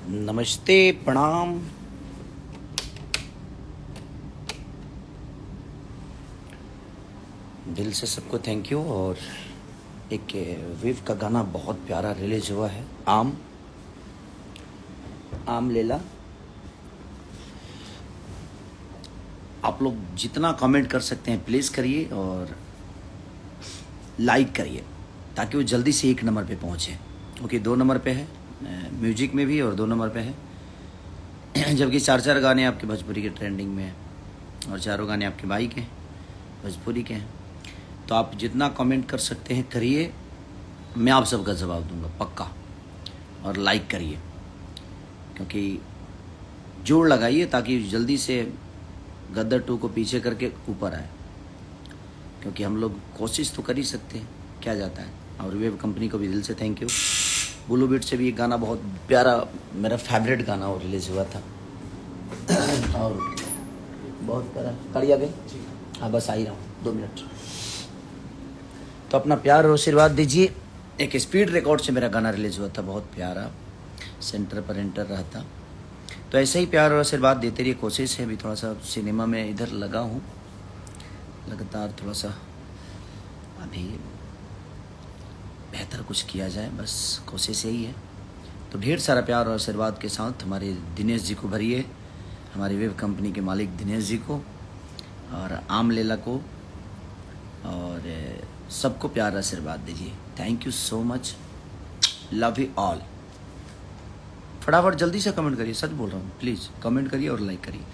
नमस्ते, प्रणाम। दिल से सबको थैंक यू। और एक विव का गाना बहुत प्यारा रिलीज हुआ है, आम आम लेला। आप लोग जितना कमेंट कर सकते हैं प्लीज़ करिए और लाइक करिए ताकि वो जल्दी से 1 नंबर पे पहुँचे। क्योंकि 2 नंबर पे है म्यूजिक में भी और 2 नंबर पे है जबकि 4 गाने आपके भोजपुरी के ट्रेंडिंग में हैं और 4 गाने आपके भाई के भोजपुरी के हैं। तो आप जितना कमेंट कर सकते हैं करिए, मैं आप सबका जवाब दूंगा पक्का। और लाइक करिए क्योंकि जोर लगाइए ताकि जल्दी से गद्दर 2 को पीछे करके ऊपर आए। क्योंकि हम लोग कोशिश तो कर ही सकते हैं, क्या जाता है। और वेव कंपनी को भी दिल से थैंक यू। ब्लू बीट से भी एक गाना बहुत प्यारा, मेरा फेवरेट गाना वो रिलीज़ हुआ था और बहुत प्यारा। करिए गए, हाँ बस आ ही रहा हूँ 2 मिनट। तो अपना प्यार और आशीर्वाद दीजिए। एक स्पीड रिकॉर्ड से मेरा गाना रिलीज़ हुआ था, बहुत प्यारा, सेंटर पर एंटर रहा था। तो ऐसे ही प्यार और आशीर्वाद देते रहिए। कोशिश है अभी थोड़ा सा सिनेमा में इधर लगा हूँ लगातार, थोड़ा सा अभी बेहतर कुछ किया जाए, बस कोशिश यही है। तो ढेर सारा प्यार और आशीर्वाद के साथ हमारे दिनेश जी को भरिए, हमारी वेव कंपनी के मालिक दिनेश जी को और आम लेला को, और सबको प्यार आशीर्वाद दीजिए। Thank you so much, love you all. फटाफट जल्दी से कमेंट करिए, सच बोल रहा हूँ, प्लीज़ कमेंट करिए और लाइक करिए।